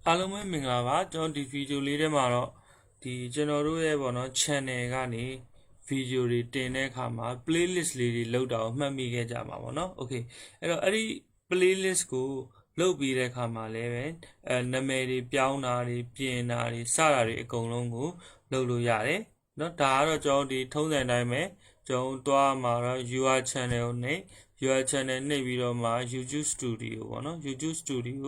အားလုံးပဲမင်္ဂလာပါကျွန်တော်ဒီဗီဒီယိုလေးထဲမှာတော့ဒီကျွန်တော်တို့ရဲ့ပေါ့နော် channel ကနေဗီဒီယိုတွေတင်တဲ့အခါမှာ playlist လေးတွေလောက်တာကိုမှတ်မိခဲ့ကြမှာပေါ့နော် okay အဲ့တော့အဲ့ဒီ playlist ကိုလုပ်ပြီးတဲ့အခါမှာလည်းပဲနာမည်တွေပြောင်းတာတွေပြင်တာတွေစတာတွေအကုန်လုံးကိုလုပ်လို့ရတယ်နော်ဒါကတော့ကျွန်တော်ဒီထုံးစံတိုင်းပဲကျွန်တော်တွားမှာတော့ your channel နဲ့ your channel နှိပ်ပြီးတော့မှ YouTube Studio ပေါ့နော် YouTube Studio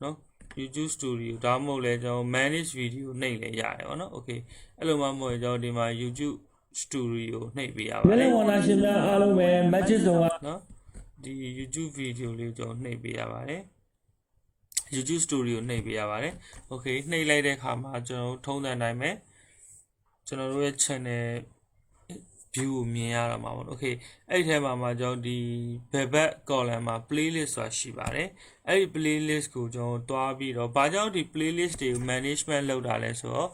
နော် YouTube Studio ဒါမှမဟုတ်လဲကျွန်တော် manage video နှိပ်လဲရတယ်ပေါ့နော် okay အဲ့လိုမှမဟုတ်ကျွန်တော်ဒီမှာ YouTube Studio နှိပ်ပေးရပါတယ်မျက်နှာဝန်ရှင်များအားလုံးပဲ matches ဆုံးကနော်ဒီ YouTube video လေးကျွန်တော်နှိပ်ပေးရပါတယ် YouTube Studio နှိပ်ပေးရပါတယ် okay နှိပ်လိုက်တဲ့အခါမှာကျွန်တော်ထုံးစံတိုင်းပဲကျွန်တော်တို့ရဲ့ channel view ကိုမြင်ရတော့မှာပေါ့ okay အဲ့ဒီထဲမှာကျွန်တော်ဒီ bebet column မှာ playlist ဆိုတာရှိပါတယ်အဲ့ဒီ playlist ကိုကျွန်တော်တွားပြီးတော့ဘာကြောင့်ဒီ playlist တွေကို management လုပ်တာလဲဆိုတော့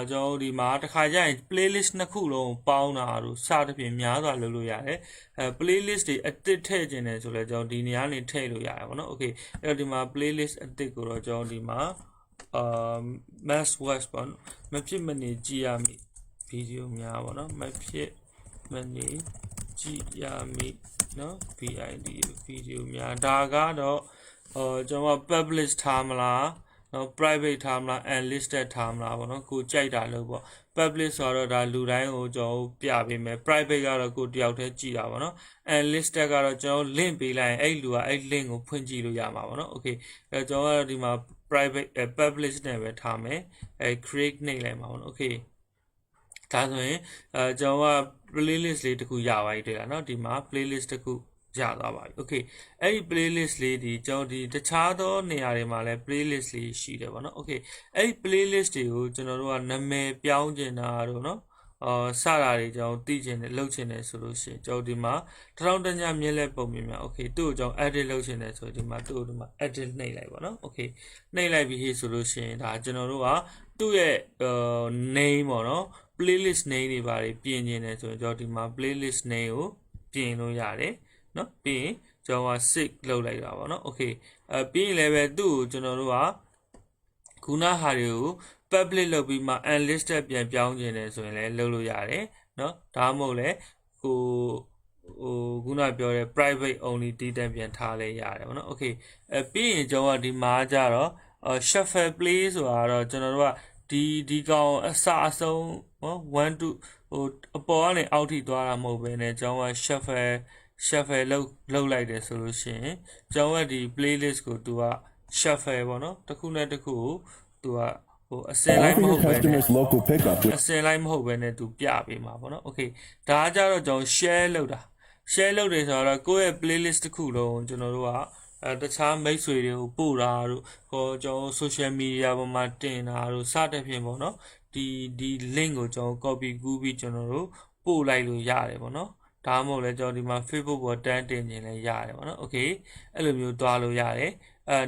ကျွန်တော်ဒီမှာတစ်ခါကျရင် playlist နှစ်ခုလုံးပေါင်းတာတို့စသဖြင့်များစွာလုပ်လို့ရတယ်playlist တွေအသစ်ထည့်ခြင်းတယ်ဆိုလဲကျွန်တော်ဒီနေရာနေထည့်လို့ရတယ်ပေါ့နော် okay အဲ့တော့ဒီမှာ playlist အသစ်ကိုတော့ကျွန်တော်ဒီမှာmass watch ပေါ့မဖြစ်မနေကြည့်ရမည့်ဗီဒီယိုများပေါ့နော်မဖြစ်မနေကြည့်ရမည့်နော် VID ဗီဒီယိုများဒါကတော့ကျွန်တော် publish ထားမလားနော် private ထားမလား unlisted ထားမလားပေါ့နော်ကိုကြိုက်တာလို့ပေါ့ publish ဆိုတော့ဒါလူတိုင်းကိုကျွန်တော်ပြပေးမယ် private ကတော့ကိုတယောက်တည်းကြည့်တာပေါ့နော် unlisted ကတော့ကျွန်တော် link ပေးလိုက်ရင်အဲ့လူကအဲ့ link ကိုဖွင့်ကြည့်လို့ရမှာပေါ့နော် okay အဲ့ကျွန်တော်ကတော့ဒီမှာ private publish နဲ့ပဲထားမယ်create နှိပ်လိုက်မှာပေါ့နော် okay ဒါဆိုရင်ကျွန်တော်က playlist လေးတစ်ခုရပါပြီတွေ့လားเนาะဒီမှာ playlist တစ်ခုရသွားပါပြီ okay အဲ့ဒီ playlist လေးဒီကျွန်တော်ဒီတခြားသောနေရာတွေမှာလည်း playlist လေးရှိတယ်ပေါ့နော် okay အဲ့ဒီ playlist တွေကိုကျွန်တော်တို့ကနာမည်ပြောင်းကျင်တာတို့เนาะစတာတွေကျွန်တော်သိချင်တယ်လုပ်ချင်တယ်ဆိုလို့ရှိရင်ကျွန်တော်ဒီမှာတထောင်တညမြက်လက်ပုံမြင်များ okay သူ့ကိုကျွန်တော် edit လုပ်ချင်တယ်ဆိုဒီမှာသူ့ကိုဒီမှာ edit နှိပ်လိုက်ပါเนาะ okay နှိပ်လိုက်ပြီးဟေ့ဆိုလို့ရှိရင်ဒါကျွန်တော်တို့ကသူ့ရဲ့name ပေါ့เนาะplaylist name တွေပါတယ်ပြင်နေတယ်ဆိုရင်ကျွန်တော်ဒီမှာ playlist name ကိုပြင်လို့ရတယ်เนาะပြီးရင်ကျွန်တော်က save လုပ်လိုက်တာပေါ့เนาะ okay ပြီးရင်လည်းပဲသူ့ကိုကျွန်တော်တို့ကခုနဟာတွေကို public လုပ်ပြီးမှ unlisted ပြန်ပြောင်းခြင်းတယ်ဆိုရင်လည်းလုပ်လို့ရတယ်เนาะဒါမှမဟုတ်လဲခုနပြောတဲ့ private only တည်တံ့ပြန်ထားလဲရတယ်ပေါ့เนาะ okay ပြီးရင်ကျွန်တော်ကဒီမှာကြတော့shuffle play ဆိုတာတော့ကျွန်တော်တို့ကဒီကောင်အစအဆုံး1 2အပေါ်ကနေအောက်ထိသွားတာမဟုတ်ဘဲねကျွန်တော်က shuffle လုပ်လိုက်တယ်ဆိုလို့ရှိရင်ကျွန်တော်ကဒီ playlist ကိုသူက shuffle ပေါ့နော်တစ်ခုနဲ့တစ်ခုကိုသူကအစင်လိုက်မဟုတ်ဘဲအစင်လိုက်မဟုတ်ဘဲねသူပြပေးမှာပေါ့နော် okay ဒါကကြတော့ကျွန်တော် share လုပ်တယ်ဆိုတော့ကိုယ့်ရဲ့ playlist တစ်ခုလုံးကျွန်တော်တို့ကတခြားမိတ်ဆွေတွေကိုပို့တာတို့ကျွန်တော် social media ပေါ်မှာတင်တာတို့စတဲ့ဖြင့်ပေါ့နော်ဒီ link ကိုကျွန်တော် copy ကူးပြီးကျွန်တော်တို့ပို့လိုက်လို့ရတယ်ပေါ့နော်ဒါမှမဟုတ်လဲကျွန်တော်ဒီမှာ Facebook ပေါ်တန်းတင်နေလဲရတယ်ပေါ့နော် okay အဲ့လိုမျိုးတွားလို့ရတယ်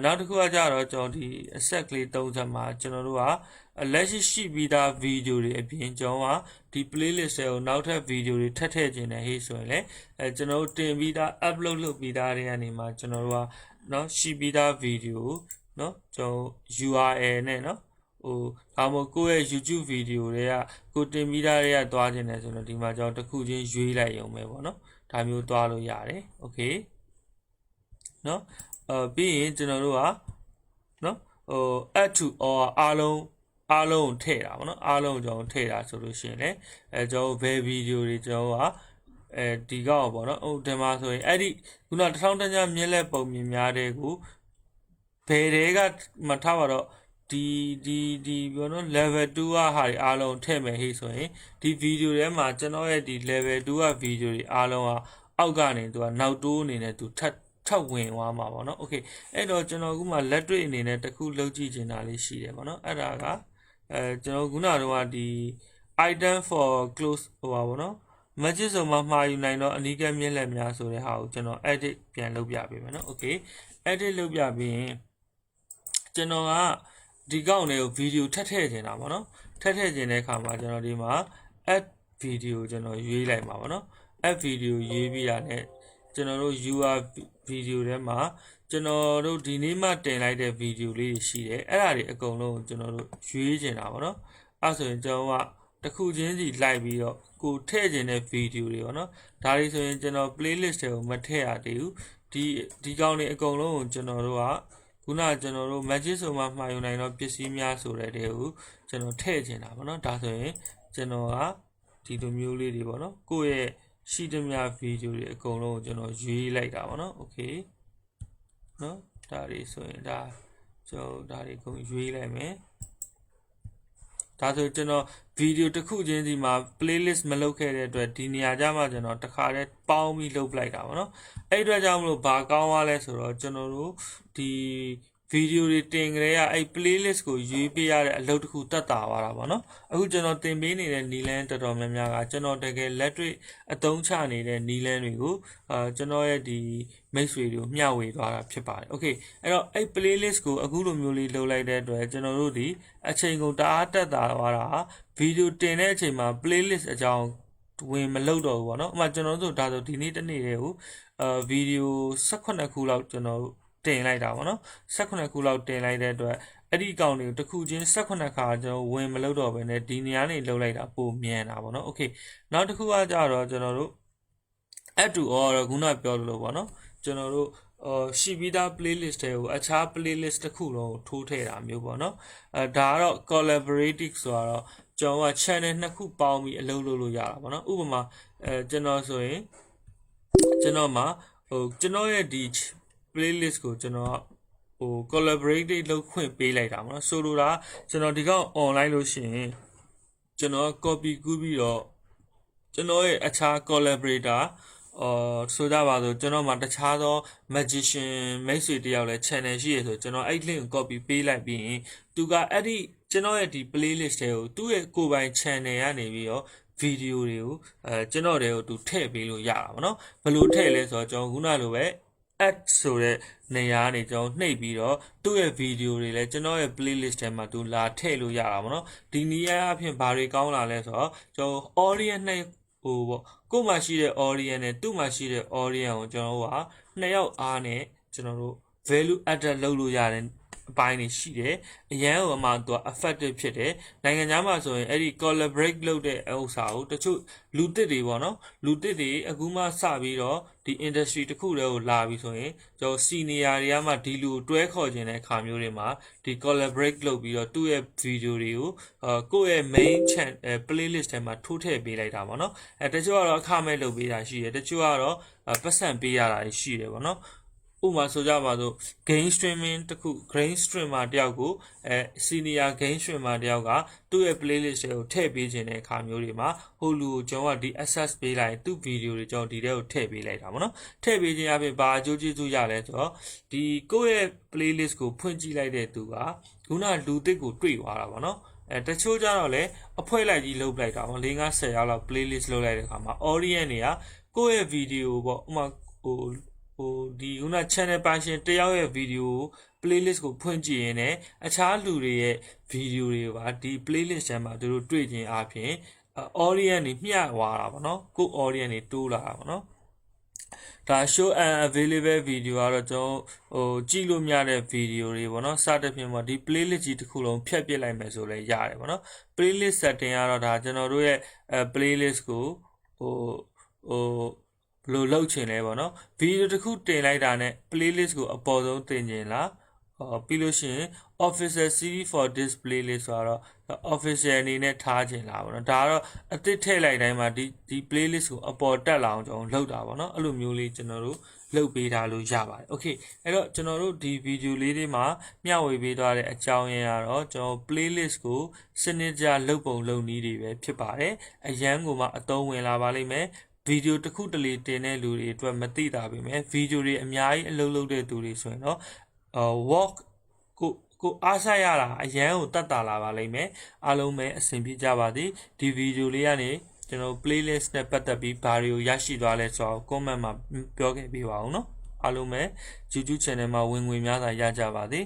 နောက်တစ်ခုကကြတော့ကျွန်တော်ဒီ asset ကလေး30မှာကျွန်တော်တို့ကလက်ရှိပြီးသား video တွေအပြင်ကျွန်တော်ကဒီ playlist တွေကိုနောက်ထပ် video တွေထပ်ထည့်ခြင်းနဲ့ဟေ့ဆိုရင်လည်းကျွန်တော်တို့တင်ပြီးသား upload လုပ်ပြီးသားတွေကနေမှာကျွန်တော်တို့ကเนาะရှိပြီးသား video เนาะကျွန်တော် URL နဲ့เนาะဒါမှမဟုတ်ကိုယ့်ရဲ့ YouTube video တွေကကိုတင်ပြီးသားတွေကသွားခြင်းနဲ့ဆိုတော့ဒီမှာကျွန်တော်တစ်ခုချင်းရွေးလိုက်ရုံပဲပေါ့เนาะဒါမျိုးသွားလို့ရတယ် okay เนาะပြီးရင်ကျွန်တော်တို့ကเนาะadd to or အားလုံးထည့်တာပေါ့နော်အားလုံးကျွန်တော်ထည့်တာဆိုလို့ရှိရင်လည်းကျွန်တော်ဘယ်ဗီဒီယိုတွေကျွန်တော်ကဒီကောက်ပေါ့နော်ဒီမှာဆိုရင်အဲ့ဒီခုန1000တညမြက်လက်ပုံမြင်များတဲ့ကိုဘယ်တွေကမထားပါတော့ဒီပေါ့နော် level 2ကဟာတွေအားလုံးထည့်မယ်ဟေ့ဆိုရင်ဒီဗီဒီယိုထဲမှာကျွန်တော်ရဲ့ဒီ level 2ကဗီဒီယိုတွေအားလုံးကအောက်ကနေသူကနောက်တိုးအနေနဲ့သူထပ်ဝင်သွားမှာပေါ့နော် okay အဲ့တော့ကျွန်တော်ခုမှလက်တွေ့အနေနဲ့တစ်ခုလုပ်ကြည့်ချင်တာလေးရှိတယ်ပေါ့နော်အဲ့ဒါကကျွန်တော်ခုနကတော့ဒီ item for close ဟိုပါဗောနော် matches ဆိုမှမှာယူနိုင်တော့အနီးကပ်မြက်လက်များဆိုတဲ့ဟာကိုကျွန်တော် edit ပြန်လုပ်ပြပေးမယ်နော် okay edit လုပ်ပြပြီးရင်ကျွန်တော်ကဒီကောက်လေးကို video ထပ်ထည့်နေတာဗောနော်ထပ်ထည့်ခြင်းတဲ့အခါမှာကျွန်တော်ဒီမှာ add video ကျွန်တော်ရွေးလိုက်မှာဗောနော် add video ရွေးပြီးတာနဲ့ကျွန်တော်တို့ UR video ထဲမှာ ကျွန်တော်တို့ဒီနေ့မှတင်လိုက်တဲ့ဗီဒီယိုလေးရှိတယ်အဲ့ဒါတွေအကုန်လုံးကျွန်တော်တို့ရွေးချင်တာပေါ့နော်အဲ့ဆိုရင်ကျွန်တော်ကတစ်ခုချင်းစီလိုက်ပြီးတော့ကိုထည့်ချင်တဲ့ဗီဒီယိုတွေပေါ့နော်ဒါတွေဆိုရင်ကျွန်တော် playlist တွေကိုမထည့်ရသေးဘူးဒီကောင်းတွေအကုန်လုံးကိုကျွန်တော်တို့ကခုနကျွန်တော်တို့ magic ဆိုမှမှာယူနိုင်တော့ပစ္စည်းများဆိုတဲ့တွေကိုကျွန်တော်ထည့်ချင်တာပေါ့နော်ဒါဆိုရင်ကျွန်တော်ကဒီလိုမျိုးလေးတွေပေါ့နော်ကိုယ့်ရဲ့ရှိသမျှဗီဒီယိုတွေအကုန်လုံးကိုကျွန်တော်ရွေးလိုက်တာပေါ့နော် okay နော်ဒါတွေဆိုရင်ဒါကျွန်တော်ဒါတွေကုန်ရွေးလိုက်မယ်ဒါဆိုကျွန်တော်ဗီဒီယိုတစ်ခုချင်းစီမှာ playlist မလုပ်ခဲ့တဲ့အတွက်ဒီနေရာကျမှကျွန်တော်တစ်ခါတည်းပေါင်းပြီးလုပ်လိုက်တာပေါ့နော်အဲ့အတွက်ကြောင့်မလို့ဘာကောင်းသွားလဲဆိုတော့ကျွန်တော်တို့ဒီဗီဒီယိုတွေတင်ကြရအဲ့ playlist ကိုရွေးပေးရတဲ့အလုပ်တစ်ခုတက်တာသွားတာပေါ့နော်အခုကျွန်တော်တင်ပေးနေတဲ့နီလန်းတော်တော်များများကကျွန်တော်တကယ်လက်တွေ့အသုံးချနေတဲ့နီလန်းတွေကိုကျွန်တော်ရဲ့ဒီမိတ်ဆွေတွေကိုမျှဝေသွားတာဖြစ်ပါတယ် okay အဲ့တော့အဲ့ playlist ကိုအခုလိုမျိုးလေးလုပ်လိုက်တဲ့အတွက်ကျွန်တော်တို့ဒီအချိန်ကုန်တအားတက်တာသွားတာဗီဒီယိုတင်တဲ့အချိန်မှာ playlist အကြောင်းဝင်မလုပ်တော့ဘူးပေါ့နော်ဥပမာကျွန်တော်တို့ဒါဆိုဒီနေ့တစ်နေ့တည်းကိုဗီဒီယို18ခုလောက်ကျွန်တော်တင်လိုက်တာပေါ့နော်18ခုလောက်တင်လိုက်တဲ့အတွက်အဲ့ဒီအကောင့်တွေကိုတစ်ခုချင်း18ခါကျွန်တော်ဝင်မလုပ်တော့ဘဲနဲ့ဒီနေရာနေလုပ်လိုက်တာပိုမြန်တာပေါ့နော် okay နောက်တစ်ခုကကြတော့ကျွန်တော်တို့ add to all တော့ခုနပြောလို့ပေါ့နော်ကျွန်တော်တို့ရှိပြီးသား playlist တွေကိုအခြား playlist တစ်ခုလုံးကိုထိုးထည့်တာမျိုးပေါ့နော်ဒါကတော့ collaborative ဆိုတော့ကျွန်တော်က channel နှစ်ခုပေါင်းပြီးအလုပ်လုပ်လို့ရတာပေါ့နော်ဥပမာကျွန်တော်ဆိုရင်ကျွန်တော်မှာကျွန်တော်ရဲ့ဒီ playlist ကိုကျွန်တော်collaborative လုပ်ခွင့်ပေးလိုက်တာပေါ့နော်ဆိုလိုတာကျွန်တော်ဒီကောင် online လို့ရှိရင်ကျွန်တော် copy ကူးပြီးတော့ကျွန်တော်ရဲ့အခြား collaborator ဆိုကြပါစို့ကျွန်တော်မှာတခြားသော magician မိတ်ဆွေတယောက်လဲ channel ရှိရဆိုကျွန်တော်အဲ့ link ကို copy ပေးလိုက်ပြီးရင်သူကအဲ့ဒီကျွန်တော်ရဲ့ဒီ playlist တွေကိုသူ့ရဲ့ကိုယ်ပိုင် channel ကနေပြီးတော့ဗီဒီယိုတွေကိုကျွန်တော်တွေကိုသူထည့်ပေးလို့ရတာပေါ့နော်ဘယ်လိုထည့်လဲဆိုတော့ကျွန်တော်ခုနလိုပဲ add ဆိုတဲ့နေရာကနေကျွန်တော်နှိပ်ပြီးတော့သူ့ရဲ့ဗီဒီယိုတွေလည်းကျွန်တော်ရဲ့ playlist ထဲမှာသူလာထည့်လို့ရတာပေါ့နော်ဒီနေရာအဖြစ်ဘာတွေကောင်းလာလဲဆိုတော့ကျွန်တော် audience နဲ့ပေါ့ကို့မှာရှိတဲ့ audience နဲ့သူ့မှာရှိတဲ့ audience ကိုကျွန်တော်တို့ကနှစ်ယောက်အားနဲ့ကျွန်တော်တို့ value added လုပ်လို့ရတယ်အပိုင်းတွေရှိတယ်အရန်ဟိုမှာသူက effective ဖြစ်တယ်နိုင်ငံခြားမှာဆိုရင်အဲ့ဒီ collaborate လုပ်တဲ့ဥစ္စာကိုတချို့လူသစ်တွေပေါ့နော်လူသစ်တွေအခုမှစပြီးတော့ဒီ industry တစ်ခုတည်းကိုလာပြီးဆိုရင်ကျွန်တော် senior တွေကမှဒီလူတွဲခေါ်ခြင်းတဲ့အခါမျိုးတွေမှာဒီ collaborate လုပ်ပြီးတော့သူ့ရဲ့ video တွေကိုကိုယ့်ရဲ့ main channel playlist ထဲမှာထိုးထည့်ပေးလိုက်တာပေါ့နော်တချို့ကတော့အခမဲ့လုပ်ပေးတာရှိတယ်တချို့ကတော့ပတ်စံပေးရတာရှိတယ်ပေါ့နော်ဥပမာဆိုကြပါစို့ game streaming တခု game streamer တယောက်ကိုsenior game streamer တယောက်ကသူ့ရဲ့ playlist တွေကိုထည့်ပေးခြင်းတဲ့အခါမျိုးတွေမှာဟိုလူကိုကျွန်တော်ကဒီ access ပေးလိုက်သူ့ video တွေကျွန်တော်ဒီထဲကိုထည့်ပေးလိုက်တာပေါ့နော်ထည့်ပေးခြင်းအပြင်ဘာအကျိုးကျေးဇူးရလဲဆိုတော့ဒီကိုယ့်ရဲ့ playlist ကိုဖွင့်ကြည့်လိုက်တဲ့သူကခုနလူသစ်ကိုတွေ့သွားတာပေါ့နော်တချို့ကြတော့လေအဖွဲလိုက်ကြီးလုပ်လိုက်တာပေါ့5-10ရောက်လောက် playlist လုပ်လိုက်တဲ့အခါမှာ audience တွေကကိုယ့်ရဲ့ video ပေါ့ဥပမာဒီခုန channel ပိုင်ရှင်တယောက်ရဲ့ video playlist ကိုဖွင့်ကြည့်ရင်လည်းအခြားလူတွေရဲ့ video တွေပါဒီ playlist ထဲမှာသူတို့တွေ့ခြင်းအပြင်audience တွေမျှသွားတာပေါ့နော်ကို audience တွေတိုးလာတာပေါ့နော်ဒါ show and available video ကတော့ကျွန်တော်ကြည့်လို့မရတဲ့ video တွေပေါ့နော်စသဖြင့်ပေါ့ဒီ playlist ကြီးတစ်ခုလုံးဖြတ်ပစ်လိုက်မယ်ဆိုလည်းရတယ်ပေါ့နော် playlist setting ကတော့ဒါကျွန်တော်တို့ရဲ့playlist ကိုဘယ်လိုလုပ်ချင်လဲပေါ့နော်ဗီဒီယိုတစ်ခုတင်လိုက်တာနဲ့ playlist ကိုအပေါ်ဆုံးတင်ချင်လားပြီးလို့ရှိရင် official series for this playlist ဆိုတော့ official အနေနဲ့ထားချင်လားပေါ့နော်ဒါကတော့အသစ်ထည့်လိုက်တိုင်းမှာဒီ playlist ကိုအပေါ်တက်လာအောင်ကျွန်တော်လုပ်တာပေါ့နော်အဲ့လိုမျိုးလေးကျွန်တော်တို့လုပ်ပေးထားလို့ရပါတယ် okay အဲ့တော့ကျွန်တော်တို့ဒီဗီဒီယိုလေးတွေမှာမျှဝေပေးသွားတဲ့အကြောင်းရင်းကတော့ကျွန်တော် playlist ကိုစနစ်ကျလုပ်ပုံလုပ်နည်းတွေပဲဖြစ်ပါတယ်အရန်ကိုမှအသုံးဝင်လာပါလိမ့်မယ်ဗီဒီယိုတစ်ခုတလေတင်တဲ့လူတွေအတွက်မသိတာပဲဗီဒီယိုတွေအများကြီးအလုပ်လုပ်တဲ့သူတွေဆိုရင်တော့walk ကိုအားဆိုင်ရတာအရန်ကိုတတ်တာလာပါလိမ့်မယ်အားလုံးပဲအဆင်ပြေကြပါသည်ဒီဗီဒီယိုလေးကနေကျွန်တော် playlist နဲ့ပတ်သက်ပြီးဘာတွေကိုရရှိသွားလဲဆိုတော့ comment မှာပြောခဲ့ပေးပါဦးနော်အားလုံးပဲ YouTube channel မှာဝင်ငွေများစွာရကြပါသည်